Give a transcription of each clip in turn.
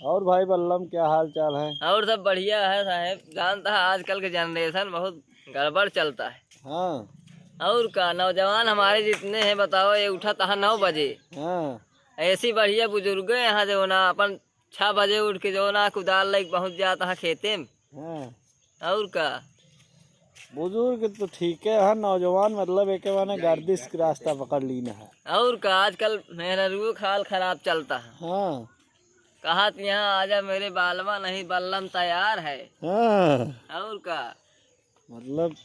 और भाई बल्लम क्या हाल चाल है? और सब बढ़िया है साहब। जानता है आजकल के जनरेशन बहुत गड़बड़ चलता है। हाँ और का नौजवान हमारे जितने हैं बताओ, ये उठा था 9 बजे। हाँ ऐसी बढ़िया बुजुर्ग यहाँ जो ना अपन 6 बजे उठ के जो ना कुदाल लेके पहुँच जाता है खेते में। हाँ। और का बुजुर्ग तो ठीक है, हाँ नौजवान मतलब एक माने गर्दिश का रास्ता पकड़ लीना है। और का आजकल मेरा रूह हाल खराब चलता है। हाँ कहा यहाँ आजा मेरे बालवा, नहीं बल्लम तैयार है। हाँ। और का मतलब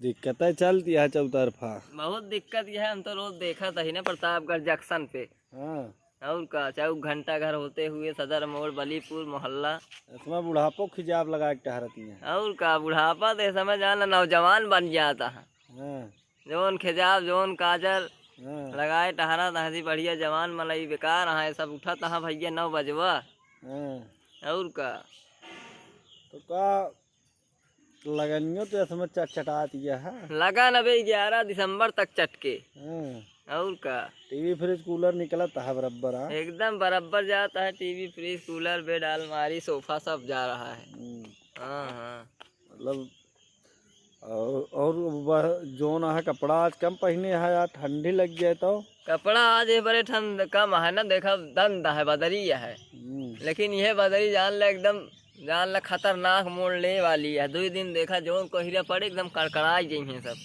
दिक्कतें चलती है चौतरफा। बहुत दिक्कत यह है। हम तो रोज देखा था ही ना प्रतापगढ़ जंक्शन पे। हाँ। और का 4 घंटा घर होते हुए सदर मोड़ बलीपुर मोहल्ला। इसमें बुढ़ापो खिजाब लगा के टहरती है। और का बुढ़ापा तो समय जाना नौजवान बन जाता है। हाँ जोन खिजाब जोन काजल हाँ लगाए टहरा तहसी बढ़िया जवान मलाई बेकार है सब उठा तहा भैया 9 बजवा। हाँ। और का तो का लगनियो तो इसमें चटचटाती है। लगा 11 दिसंबर तक चटके। हाँ। और का टीवी फ्रिज कूलर निकला था बराबर। हाँ एकदम बराबर जाता है। टीवी फ्रिज कूलर बेड अलमारी सोफा सब जा रहा है। हाँ हाँ। मतलब और जो ना है कपड़ा आज कम पहने है यार, ठंडी लग जाए तो। कपड़ा आज ये बड़े ठंड कम है ना, देखा दंद है बदरी है। लेकिन यह बदरी जान ले खतरनाक मोड़ ले वाली है। 2 दिन देखा जोन कोहरा पड़े एकदम कड़कड़ा गई सब।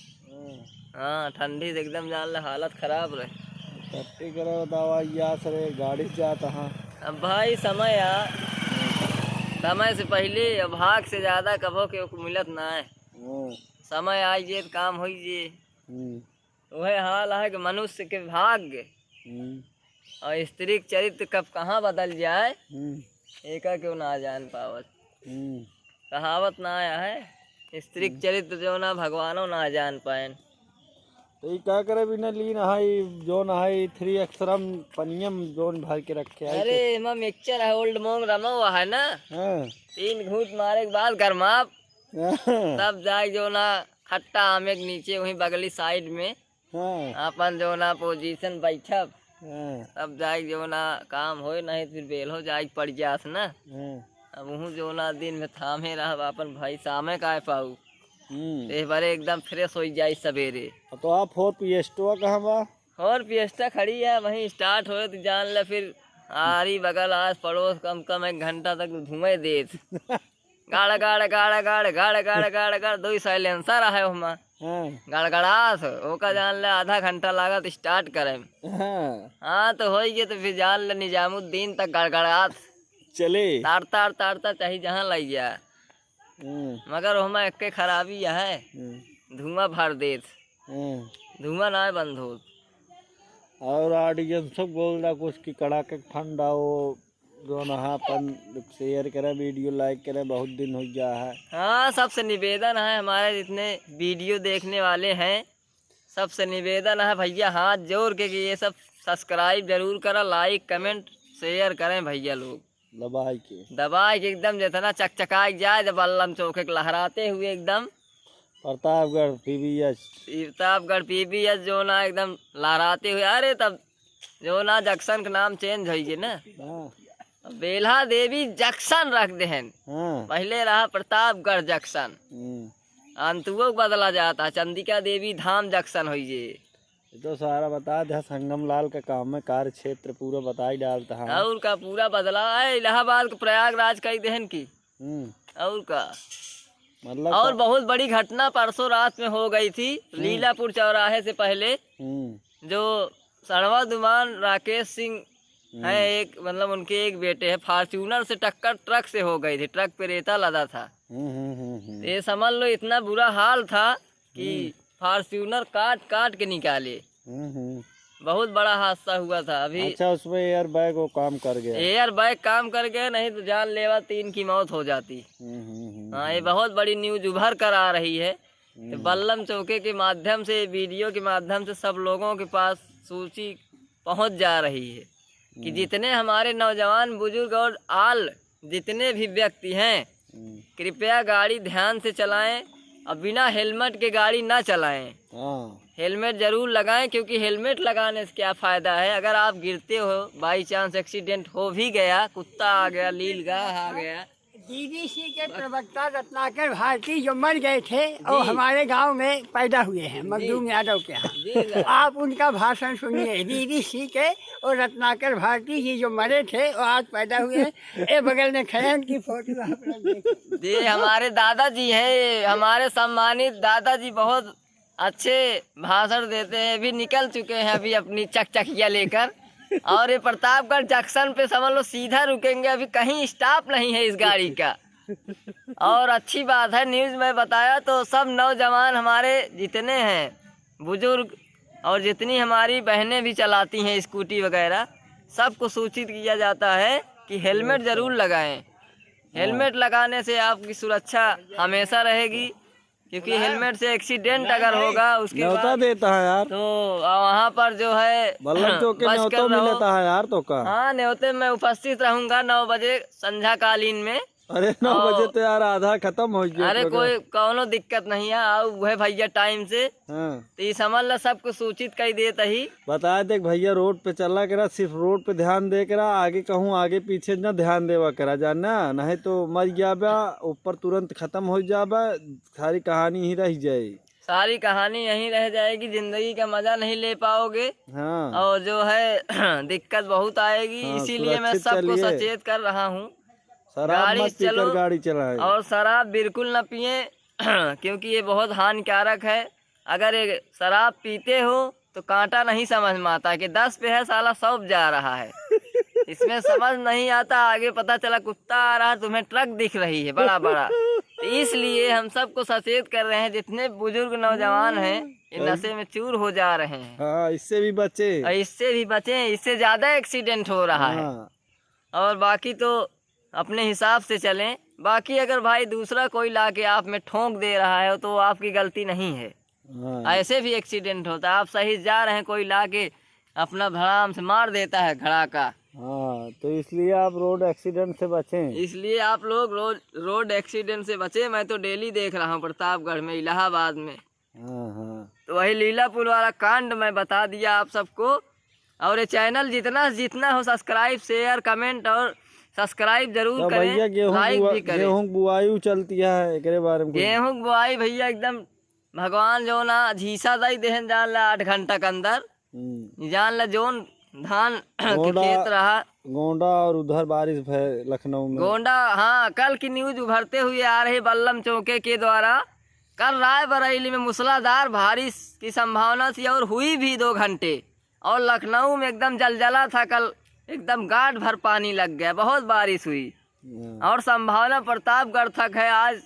हाँ ठंडी से एकदम जान ले हालत खराब रहे। टट्टी करो दवा या सरे गाड़ी जाता। हाँ अब भाई समय से पहले भाग से ज्यादा कभो के मिलत ना है। समय आई जे काम हो जे। वह हाल है कि मनुष्य के भाग्य और स्त्री के चरित्र कब कहाँ बदल जाए एका क्यों ना जान पावत। कहावत ना आया है, स्त्री के चरित्र जो ना भगवानों ना जान पाए। तो ये क्या करे बिना ली नहाई जो नहाई 3 अक्षरम पनियम जोन भर के रखे है। अरे एमा मिक्सचर है, ओल्ड मोंग रमा हुआ है ना। हाँ 3 घूंट मारे के बाद गरमा तब जाए जो ना खट्टा आमे के नीचे वहीं बगली साइड में हाँ अपन जो ना पोजीशन बैठब हाँ तब जाए जो ना काम हो, नहीं फिर बेल हो जाए पड़ जास ना। हाँ। अब वह जो ना दिन में थामे रह अपन भाई सामे का पाऊ ते बारे एकदम फ्रेश हो जाए सवेरे। तो आप फोर पिएस्टो कहाँ बा? और पिएस्टा खड़ी है वहीं स्टार्ट हो तो जान ले फिर आरी बगल आस पड़ोस कम 1 घंटा तक धुएं देत। गाड़ गाड़ गाड़ गाड़ गाड़ गाड़ गाड़ गाड़ 2 साइलेंसर है वहाँ। गड़गड़ास ओका जान ले आधा घंटा लागत स्टार्ट करे। हाँ तो हो गए तो फिर जान ले निजामुद्दीन तक गड़गड़ात चले तारता चाहे जहाँ लग गया। मगर वहाँ एक खराबी है, धुआं भर देत, धुआं ना बंद हो। और ऑडियंस सब बोल रहा कुछ की कड़ाके ठंडा हो जो नहा अपन शेयर करे वीडियो लाइक करे, बहुत दिन हो गया है। हाँ सबसे निवेदन है, हमारे जितने वीडियो देखने वाले हैं सबसे निवेदन है भैया हाथ जोड़ के कि ये सब सब्सक्राइब जरूर करें, लाइक कमेंट शेयर करें भैया लोग। दबाई के एकदम जितना चकचकाई जाए जब बल्लम चौके लहराते हुए एकदम प्रतापगढ़ पीबीएस जो ना एकदम लहराते हुए। अरे तब जो ना जंक्शन का नाम चेंज हो गए ना, बेल्हा देवी जंक्शन रख दे हैं। पहले रहा प्रतापगढ़ जंक्शन, अंतुओं बदला जाता चंदिका देवी धाम जंक्शन हो जे। तो सारा बता दे संगम लाल का काम में कार्य क्षेत्र पूरा बता ही डालता है। और का पूरा बदला है इलाहाबाद का प्रयागराज कई देहन की। और का मतलब और बहुत बड़ी घटना परसों रात में हो गई थी लीलापुर चौराहे से पहले। जो सड़वा दुमान राकेश सिंह है एक, मतलब उनके एक बेटे है, फॉर्च्यूनर से टक्कर ट्रक से हो गई थी। ट्रक पे रेता लदा था। ये समझ लो इतना बुरा हाल था कि फॉर्च्यूनर काट के निकाले। बहुत बड़ा हादसा हुआ था अभी। अच्छा उसमें एयर बैग वो काम कर गया? एयर बैग काम कर गया, नहीं तो जानलेवा 3 की मौत हो जाती। हाँ ये बहुत बड़ी न्यूज उभर कर आ रही है। तो बल्लम चौके के माध्यम से, वीडियो के माध्यम से सब लोगों के पास सूची पहुंच जा रही है कि जितने हमारे नौजवान बुजुर्ग और आल जितने भी व्यक्ति हैं कृपया गाड़ी ध्यान से चलाएं और बिना हेलमेट के गाड़ी ना चलाएं। हेलमेट ज़रूर लगाएं, क्योंकि हेलमेट लगाने से क्या फ़ायदा है, अगर आप गिरते हो, बाई चांस एक्सीडेंट हो भी गया, कुत्ता आ गया, लीलगाह आ गया। डीवीसी के प्रवक्ता रत्नाकर भारती जो मर गए थे और हमारे गांव में पैदा हुए हैं मखदूम यादव के यहाँ। आप उनका भाषण सुनिए। डीवीसी के और रत्नाकर भारती जी जो मरे थे और आज पैदा हुए हैं। ये बगल में खड़े हैं, उनकी फोटो आप लोग देखें। ये हमारे दादाजी हैं, हमारे सम्मानित दादाजी, बहुत अच्छे भाषण देते हैं। अभी निकल चुके हैं अभी अपनी चकचकिया लेकर, और ये प्रतापगढ़ जंक्शन पे समझ लो सीधा रुकेंगे, अभी कहीं स्टॉप नहीं है इस गाड़ी का। और अच्छी बात है, न्यूज़ में बताया तो सब नौजवान हमारे जितने हैं बुजुर्ग और जितनी हमारी बहनें भी चलाती हैं स्कूटी वगैरह, सबको सूचित किया जाता है कि हेलमेट ज़रूर लगाएं। हेलमेट लगाने से आपकी सुरक्षा हमेशा रहेगी, क्योंकि हेलमेट से एक्सीडेंट अगर होगा उसके बाद देता है यार, तो वहाँ पर जो है बल्लभ चौक के न्योता मिलता है यार। तो का हाँ, न्योते में उपस्थित रहूंगा 9 बजे संध्या कालीन में। अरे 9 बजे तो यार आधा खत्म हो गया। अरे कोई कौनो दिक्कत नहीं है, आओ वह भैया टाइम से। हाँ। तो ये समझ ला सबको सूचित कर देता ही। बताया देख भैया, रोड पे चला करा, सिर्फ रोड पे ध्यान दे करा, आगे कहूँ आगे पीछे न ध्यान देवा करा, जानना नहीं तो मर जाबा, ऊपर तुरंत खत्म हो जाबा, सारी कहानी ही रह जाए। सारी कहानी यहीं रह जाएगी, जिंदगी का मजा नहीं ले पाओगे। हाँ। और जो है दिक्कत बहुत आएगी। हाँ, इसीलिए मैं सबको सचेत कर रहा हूँ, शराब मत पीकर गाड़ी चलाए और शराब बिल्कुल न पिए, क्योंकि ये बहुत हानिकारक है। अगर ये शराब पीते हो तो कांटा नहीं समझ में आता कि 10 पे है साला 100 जा रहा है। इसमें समझ नहीं आता, आगे पता चला कुत्ता आ रहा है, तुम्हें ट्रक दिख रही है बड़ा बड़ा। तो इसलिए हम सबको सचेत कर रहे हैं, जितने बुजुर्ग नौजवान हैं ये नशे में चूर हो जा रहे हैं। हाँ, इससे भी बचे, इससे भी बचे, इससे ज्यादा एक्सीडेंट हो रहा है। और बाकी तो अपने हिसाब से चलें। बाकी अगर भाई दूसरा कोई लाके आप में ठोक दे रहा है तो आपकी गलती नहीं है। ऐसे भी एक्सीडेंट होता है, आप सही जा रहे हैं, कोई लाके अपना धड़ाम से मार देता है घड़ाका। हाँ, तो इसलिए आप रोड एक्सीडेंट से बचें। इसलिए आप लोग रोड एक्सीडेंट से बचे। मैं तो डेली देख रहा हूँ प्रतापगढ़ में, इलाहाबाद में। हाँ। तो वही लीलापुर वाला कांड मैं बता दिया आप सबको। और ये चैनल जितना हो सब्सक्राइब, शेयर, कमेंट और सब्सक्राइब जरूर तो करें, भैया लाइक भी करें। गेहूं बुआई चलती है, एकरे बारे में गेहूं बुआई भैया एकदम भगवान जो ना झीसा दई देहन जान ला 8 घंटा के अंदर जान ला जोन धान के खेत रहा। गोंडा और उधर बारिश है लखनऊ में। गोंडा, हाँ, कल की न्यूज उभरते हुए आ रही बल्लम चौके के द्वारा। कल रायबरेली में मूसलाधार बारिश की संभावना थी और हुई भी 2 घंटे। और लखनऊ में एकदम जलजला था, कल एकदम गाढ़ भर पानी लग गया, बहुत बारिश हुई। और संभावना प्रतापगढ़ तक है, आज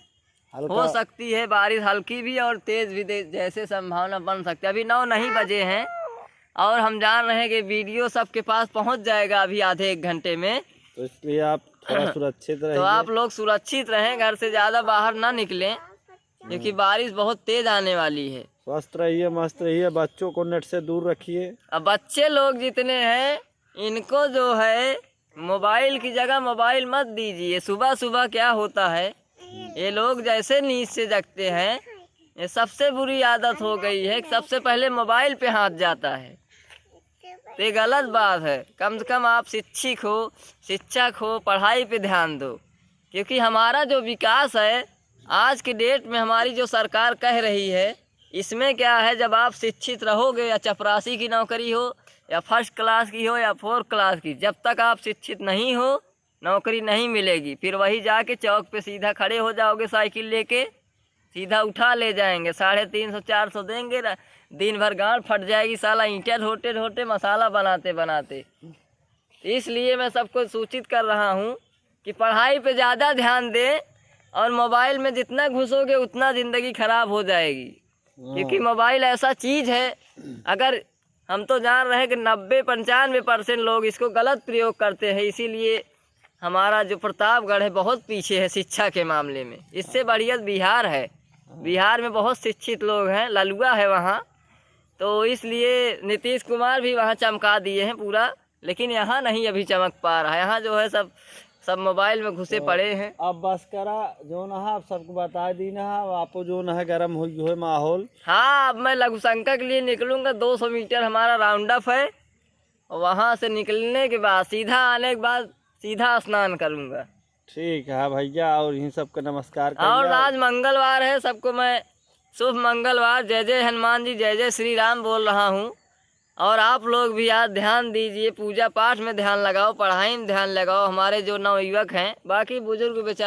हो सकती है बारिश हल्की भी और तेज भी, जैसे संभावना बन सकती है। अभी 9 नहीं बजे हैं और हम जान रहे हैं कि वीडियो सबके पास पहुंच जाएगा अभी आधे 1 घंटे में। तो इसलिए आप थोड़ा सुरक्षित रहें। तो आप लोग सुरक्षित रहें, घर से ज़्यादा बाहर ना निकलें, क्योंकि बारिश बहुत तेज आने वाली है। स्वस्थ रहिए, मस्त रहिए, बच्चों को नेट से दूर रखिए। अब बच्चे लोग जितने हैं इनको जो है मोबाइल की जगह मोबाइल मत दीजिए। सुबह सुबह क्या होता है, ये लोग जैसे नींद से जगते हैं, ये सबसे बुरी आदत हो गई है, सबसे पहले मोबाइल पे हाथ जाता है। तो ये गलत बात है। कम से कम आप शिक्षक हो, पढ़ाई पे ध्यान दो, क्योंकि हमारा जो विकास है आज के डेट में हमारी जो सरकार कह रही है, इसमें क्या है, जब आप शिक्षित रहोगे, या चपरासी की नौकरी हो या फर्स्ट क्लास की हो या 4th क्लास की, जब तक आप शिक्षित नहीं हो नौकरी नहीं मिलेगी। फिर वही जाके चौक पे सीधा खड़े हो जाओगे, साइकिल लेके सीधा उठा ले जाएंगे, 350-400 देंगे, दिन भर गांड फट जाएगी, साला ईंटें ढोते ढोते मसाला बनाते बनाते। इसलिए मैं सबको सूचित कर रहा हूँ कि पढ़ाई पे ज़्यादा ध्यान दें, और मोबाइल में जितना घुसोगे उतना ज़िंदगी खराब हो जाएगी। क्योंकि मोबाइल ऐसा चीज़ है, अगर हम तो जान रहे हैं कि 90-95% लोग इसको गलत प्रयोग करते हैं। इसीलिए हमारा जो प्रतापगढ़ है बहुत पीछे है शिक्षा के मामले में। इससे बढ़िया बिहार है, बिहार में बहुत शिक्षित लोग हैं, ललुआ है वहाँ। तो इसलिए नीतीश कुमार भी वहाँ चमका दिए हैं पूरा, लेकिन यहाँ नहीं अभी चमक पा रहा है। यहाँ जो है सब सब मोबाइल में घुसे पड़े हैं। अब बस करा जो न आप सबको बता दी ना, आपको जो न है गर्म हुई है माहौल। हाँ, अब मैं लघुशंका के लिए निकलूंगा। 200 मीटर हमारा राउंड अप है। वहाँ से निकलने के बाद सीधा आने के बाद सीधा स्नान करूंगा। ठीक है भैया, और इन सबको नमस्कार और करिए। आज मंगलवार है, सबको मैं शुभ मंगलवार, जय जय हनुमान जी, जय जय श्री राम बोल रहा हूँ। और आप लोग भी आज ध्यान दीजिए, पूजा पाठ में ध्यान लगाओ, पढ़ाई में ध्यान लगाओ। हमारे जो नवयुवक हैं, बाकी बुजुर्ग बेचारे